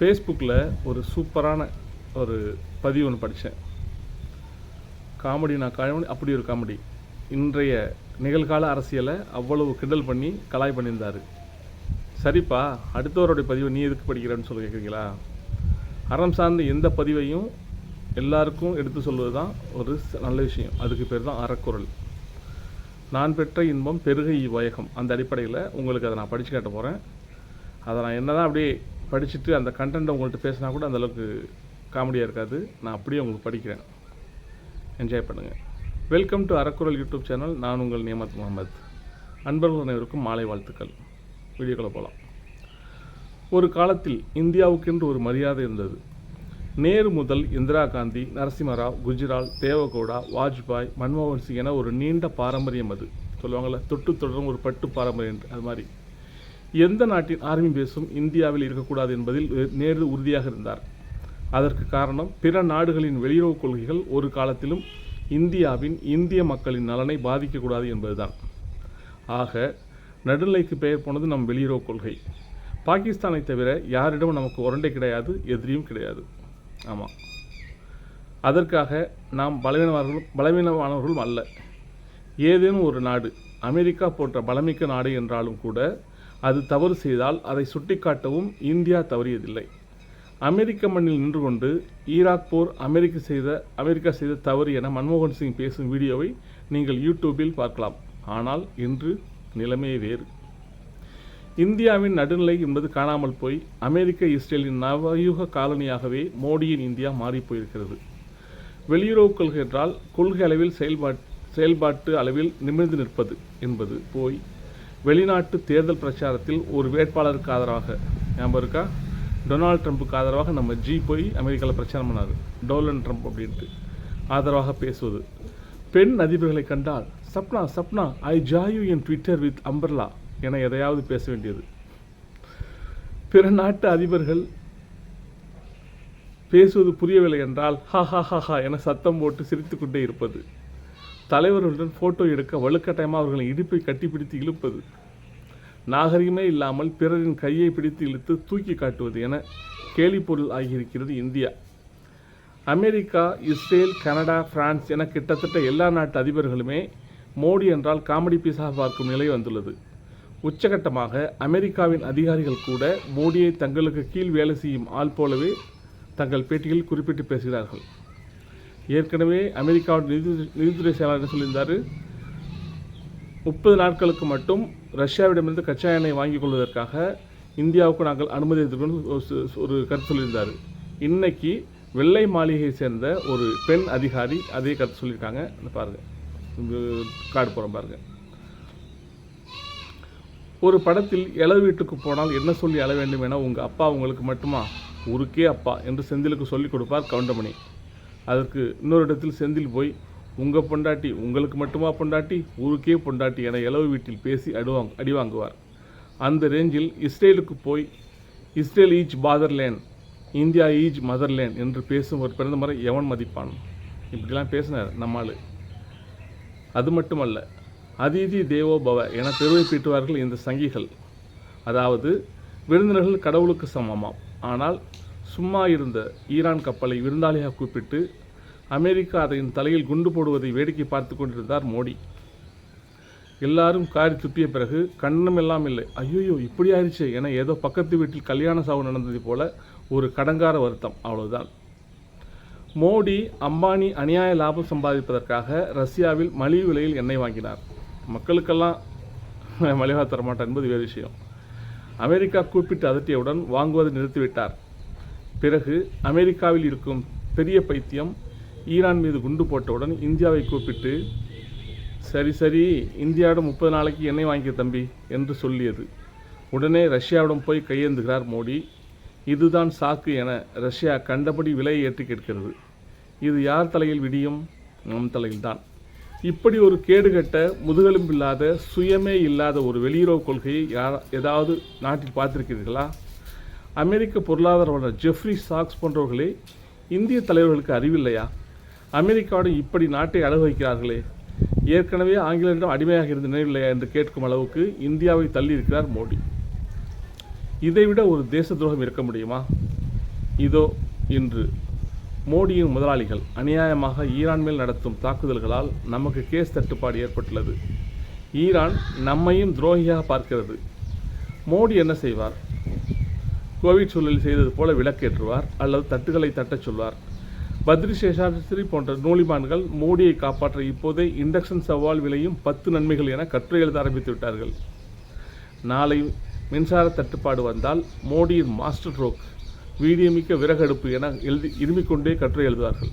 ஃபேஸ்புக்கில் ஒரு சூப்பரான ஒரு பதிவு ஒன்று படித்தேன். காமெடி அப்படி ஒரு காமெடி. இன்றைய நிகழ்கால அரசியலை அவ்வளவு கிண்டல் பண்ணி கலாய் பண்ணியிருந்தார். சரிப்பா, அடுத்தவருடைய பதிவை நீ எதுக்கு படிக்கிறேன்னு சொல்லி கேட்குறீங்களா? அறம் சார்ந்த எந்த பதிவையும் எல்லாருக்கும் எடுத்து சொல்வது தான் ஒரு நல்ல விஷயம். அதுக்கு பேர் தான் அறக்குறள். நான் பெற்ற இன்பம் பெருக இவ்வையகம். அந்த அடிப்படையில் உங்களுக்கு அதை நான் படித்து காட்ட போகிறேன். அதை நான் என்ன தான் அப்படியே படிச்சுட்டு அந்த கண்டென்ட்டை உங்கள்கிட்ட பேசினா கூட அந்தளவுக்கு காமெடியாக இருக்காது. நான் அப்படியே உங்களுக்கு படிக்கிறேன், என்ஜாய் பண்ணுங்கள். Welcome to Arakkural YouTube channel. நான் உங்கள் நியமத் முகமது. அன்பர்கள் அனைவருக்கும் மாலை வாழ்த்துக்கள். வீடியோக்குள்ளே போகலாம். ஒரு காலத்தில் இந்தியாவுக்கென்று ஒரு மரியாதை இருந்தது. நேரு முதல் இந்திரா காந்தி, நரசிம்மராவ், குஜ்ரால், தேவகவுடா, வாஜ்பாய், மன்மோகன் சிங் என ஒரு நீண்ட பாரம்பரியம். அது சொல்லுவாங்கள்ல, தொட்டு தொடரும் ஒரு பட்டு பாரம்பரியம். அது மாதிரி எந்த நாட்டின் ஆர்மி பேஸும் இந்தியாவில் இருக்கக்கூடாது என்பதில் நேரு உறுதியாக இருந்தார். அதற்கு காரணம், பிற நாடுகளின் வெளியுறவு கொள்கைகள் ஒரு காலத்திலும் இந்திய மக்களின் நலனை பாதிக்கக்கூடாது என்பதுதான். ஆக நடுநிலைக்கு பெயர் போனது நம் வெளியுறவு கொள்கை. பாகிஸ்தானை தவிர யாரிடம் நமக்கு உரண்டை கிடையாது, எதிரியும் கிடையாது. ஆமாம், அதற்காக நாம் பலவீனமானவர்களும் அல்ல. ஏதேனும் ஒரு நாடு, அமெரிக்கா போன்ற பலமிக்க நாடு என்றாலும் கூட, அது தவறு செய்தால் அதை சுட்டிக்காட்டவும் இந்தியா தவறியதில்லை. அமெரிக்க மண்ணில் நின்று கொண்டு ஈராக் போர் அமெரிக்கா செய்த தவறு என மன்மோகன் சிங் பேசும் வீடியோவை நீங்கள் யூடியூபில் பார்க்கலாம். ஆனால் இன்று நிலைமை வேறு. இந்தியாவின் நடுநிலை என்பது காணாமல் போய் அமெரிக்க இஸ்ரேலின் நவயுக காலனியாகவே மோடியின் இந்தியா மாறிப்போயிருக்கிறது. வெளியுறவு கொள்கை என்றால் கொள்கை அளவில் செயல்பாட்டு அளவில் நிமிர்ந்து நிற்பது என்பது போய் வெளிநாட்டு தேர்தல் பிரச்சாரத்தில் ஒரு வேட்பாளருக்கு ஆதரவாக, ஞாபகம் இருக்கா, டொனால்ட் ட்ரம்ப்புக்கு ஆதரவாக நம்ம போய் அமெரிக்காவில் பிரச்சாரம் பண்ணார், டொனால்ட் ட்ரம்ப் அப்படின்ட்டு ஆதரவாக பேசுவது. பெண் அதிபர்களை கண்டால் Sapna Sapna I joy in Twitter with umbrella என எதையாவது பேச வேண்டியது. பிற நாட்டு அதிபர்கள் பேசுவது புரியவில்லை என்றால் ஹா ஹா ஹா ஹா என சத்தம் போட்டு சிரித்து கொண்டே இருப்பது. தலைவர்களுடன் ஃபோட்டோ எடுக்க வலுக்கட்டாயமாக அவர்களின் இடுப்பை கட்டிப்பிடித்து இழுப்பது. நாகரிகமே இல்லாமல் பிறரின் கையை பிடித்து இழுத்து தூக்கி காட்டுவது என கேலி பொருள் ஆகியிருக்கிறது India. America, Israel, Canada, France என கிட்டத்தட்ட எல்லா நாட்டு அதிபர்களுமே மோடி என்றால் காமெடி பீஸாக பார்க்கும் நிலை வந்துள்ளது. உச்சகட்டமாக அமெரிக்காவின் அதிகாரிகள் கூட மோடியை தங்களுக்கு கீழ் வேலை செய்யும் ஆள் போலவே தங்கள் பேட்டியில் குறிப்பிட்டு பேசுகிறார்கள். ஏற்கனவே அமெரிக்காவின் நிதித்துறை செயலாளர் சொல்லியிருந்தார், 30 நாட்களுக்கு மட்டும் ரஷ்யாவிடமிருந்து கச்சா எண்ணெய் வாங்கிக் கொள்வதற்காக இந்தியாவுக்கு நாங்கள் அனுமதி ஒரு கருத்து சொல்லியிருந்தார். இன்னைக்கு வெள்ளை மாளிகையை சேர்ந்த ஒரு பெண் அதிகாரி அதே கருத்து சொல்லியிருக்காங்க. பாருங்கள், கார்டு போகிறோம் பாருங்கள். ஒரு படத்தில் இளவு வீட்டுக்கு போனால் என்ன சொல்லி அழ வேண்டும் என உங்கள் அப்பா உங்களுக்கு மட்டுமா, ஊருக்கே அப்பா என்று செந்திலுக்கு சொல்லிக் கொடுப்பார் கவுண்டமணி. அதற்கு இன்னொரு இடத்தில் செந்தில் போய், உங்கள் பொண்டாட்டி உங்களுக்கு மட்டுமா பொண்டாட்டி, ஊருக்கே பொண்டாட்டி என இளவு வீட்டில் பேசி அடி வாங்குவார். அந்த ரேஞ்சில் இஸ்ரேலுக்கு போய் Israel is fatherland, India is motherland என்று பேசும் ஒரு பிரதமரை எவன் மதிப்பான்? இப்படிலாம் பேசினார் நம்மால். அது மட்டுமல்ல, அதிதி தேவோ பவ என பெருமை பீட்டுவார்கள் இந்த சங்கிகள். அதாவது விருந்தினர்கள் கடவுளுக்கு சமமாம். ஆனால் சும்மா இருந்த ஈரான் கப்பலை விருந்தாளியாக கூப்பிட்டு அமெரிக்கா அதன் தலையில் குண்டு போடுவதை வேடிக்கை பார்த்து கொண்டிருந்தார் மோடி. எல்லாரும் காரி துப்பிய பிறகு கண்ணமெல்லாம் இல்லை, ஐயோ இப்படி ஆயிடுச்சு என ஏதோ பக்கத்து வீட்டில் கல்யாண சாவு நடந்தது போல ஒரு கடங்கார வருத்தம், அவ்வளவுதான். மோடி அம்பானி அநியாய லாபம் சம்பாதிப்பதற்காக ரஷ்யாவில் மலிவு விலையில் எண்ணெய் வாங்கினார். மக்களுக்கெல்லாம் மலிவாக தரமாட்டார் என்பது வேறு விஷயம். அமெரிக்கா கூப்பிட்டு அதட்டியவுடன் வாங்குவதை நிறுத்திவிட்டார். பிறகு அமெரிக்காவில் இருக்கும் பெரிய பைத்தியம் ஈரான் மீது குண்டு போட்டவுடன் இந்தியாவை கூப்பிட்டு, சரி இந்தியாவிடம் 30 நாளைக்கு எண்ணெய் வாங்கிய தம்பி என்று சொல்லியது. உடனே ரஷ்யாவிடம் போய் கையேந்துகிறார் மோடி. இதுதான் சாக்கு என ரஷ்யா கண்டபடி விலையை ஏற்றி கேட்கிறது. இது யார் தலையில் விடியும்? நம் தலையில்தான். இப்படி ஒரு கேடுகட்ட முதுகெலும்பில்லாத சுயமே இல்லாத ஒரு வெளியுறவு கொள்கையை ஏதாவது நாட்டில் பார்த்திருக்கிறீர்களா? அமெரிக்க பொருளாதார வல்லுநர் ஜெஃப்ரி சாக்ஸ் போன்றவர்களே இந்திய தலைவர்களுக்கு அறிவில்லையா? அமெரிக்காவுடன் இப்படி நாட்டை அழகு வைக்கிறார்களே, ஏற்கனவே ஆங்கிலேயரிடம் அடிமையாக இருந்த நினைவில்லையா என்று கேட்கும் அளவுக்கு இந்தியாவை தள்ளி இருக்கிறார் மோடி. இதைவிட ஒரு தேச துரோகம் இருக்க முடியுமா? இதோ இன்று மோடியின் முதலாளிகள் அநியாயமாக ஈரான் மேல் நடத்தும் தாக்குதல்களால் நமக்கு கேஸ் தட்டுப்பாடு ஏற்பட்டுள்ளது. ஈரான் நம்மையும் துரோகியாக பார்க்கிறது. மோடி என்ன செய்வார்? கோவிட் சூழலில் செய்தது போல விளக்கேற்றுவார் அல்லது தட்டுகளை தட்டச் சொல்வார். பத்ரி சேஷாஸ்திரி போன்ற நூலிமான்கள் மோடியை காப்பாற்ற இப்போதே இண்டக்ஷன் சவால் விலையும் 10 நன்மைகள் என கட்டுரை எழுத ஆரம்பித்து விட்டார்கள். நாளை மின்சார தட்டுப்பாடு வந்தால் மோடியின் மாஸ்டர் ட்ரோக் வீடியமிக்க விறகடுப்பு என இருமிக்கொண்டே கட்டுரை எழுதுவார்கள்.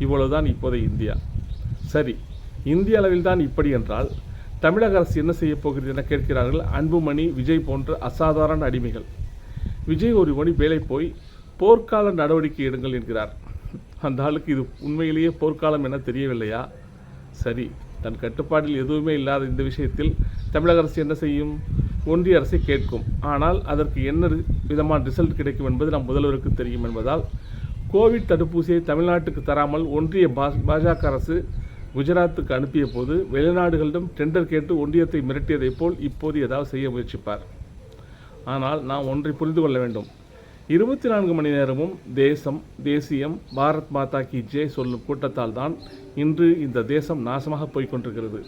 இவ்வளவுதான் இப்போதைய இந்தியா. சரி, இந்திய அளவில் தான் இப்படி என்றால் தமிழக அரசு என்ன செய்ய போகிறது என கேட்கிறார்கள் அன்புமணி, விஜய் போன்ற அசாதாரண அடிமைகள். விஜய் ஒரு மணி வேலை போய் போர்க்கால நடவடிக்கை எடுங்கள் என்கிறார். அந்த ஆளுக்கு இது உண்மையிலேயே போர்க்காலம் என தெரியவில்லையா? சரி, தன் கட்டுப்பாட்டில் எதுவுமே இல்லாத இந்த விஷயத்தில் தமிழக அரசு என்ன செய்யும்? ஒன்றிய அரசை கேட்கும். ஆனால் அதற்கு என்ன விதமான ரிசல்ட் கிடைக்கும் என்பது நம் முதல்வருக்கு தெரியும் என்பதால் கோவிட் தடுப்பூசியை தமிழ்நாட்டுக்கு தராமல் ஒன்றிய பாஜக அரசு குஜராத்துக்கு அனுப்பிய போது வெளிநாடுகளிடம் டெண்டர் கேட்டு ஒன்றியத்தை மிரட்டியதைப் போல் இப்போது ஏதாவது செய்ய முயற்சிப்பார். ஆனால் நாம் ஒன்றை புரிந்து கொள்ள வேண்டும். 24 மணி நேரமும் தேசியம், பாரத் மாதா கி ஜெய் சொல்லும் கூட்டத்தால் தான் இன்று இந்த தேசம் நாசமாக போய்கொண்டிருக்கிறது.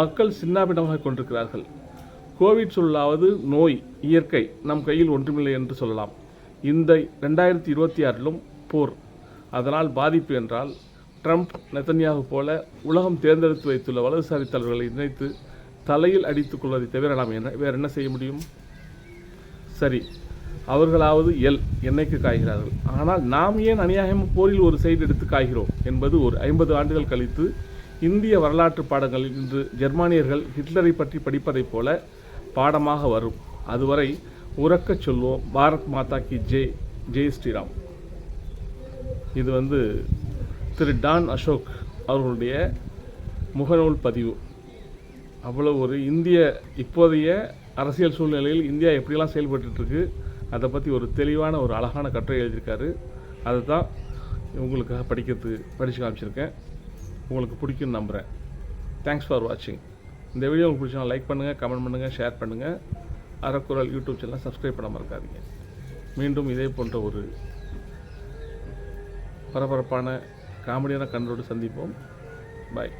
மக்கள் சின்னாபின்னமாக கொண்டிருக்கிறார்கள். கோவிட் சொல்லாவது நோய், இயற்கை நம் கையில் ஒன்றுமில்லை என்று சொல்லலாம். இந்த 2026லும் போர். அதனால் பாதிப்பு என்றால் ட்ரம்ப், நெத்தன்யாகு போல உலகம் தேர்ந்தெடுத்து வைத்துள்ள வலதுசாரி தலைவர்களை நினைத்து தலையில் அடித்துக் கொள்வதை தவிர நாம் வேறு என்ன செய்ய முடியும்? சரி, அவர்களாவது எண்ணெய்க்கு காய்கிறார்கள். ஆனால் நாம் ஏன் அநியாயமாக போரில் ஒரு சைடு எடுத்து காய்கிறோம் என்பது ஒரு 50 ஆண்டுகள் கழித்து இந்திய வரலாற்று பாடங்களில் இன்று ஜெர்மானியர்கள் ஹிட்லரை பற்றி படிப்பதைப் போல பாடமாக வரும். அதுவரை உறக்கச் சொல்வோம், பாரத் மாதா கி ஜெய், ஜெய் ஸ்ரீராம். இது திரு டான் அசோக் அவர்களுடைய முகநூல் பதிவு. அவ்வளவு ஒரு இப்போதைய அரசியல் சூழ்நிலையில் இந்தியா எப்படியெல்லாம் செயல்பட்டுருக்கு அதை பற்றி ஒரு தெளிவான ஒரு அழகான கட்டுரை எழுதியிருக்காரு. அதை தான் உங்களுக்காக படித்து காமிச்சிருக்கேன். உங்களுக்கு பிடிக்கும்னு நம்புகிறேன். தேங்க்ஸ் ஃபார் வாட்சிங். இந்த வீடியோ உங்களுக்கு பிடிச்சா லைக் பண்ணுங்கள், கமெண்ட் பண்ணுங்கள், ஷேர் பண்ணுங்கள். அறக்குறள் யூடியூப் சேனலை சப்ஸ்கிரைப் பண்ண மறக்காதீங்க. மீண்டும் இதே போன்ற ஒரு பரபரப்பான காமெடியான கண்டோடு சந்திப்போம். பாய்.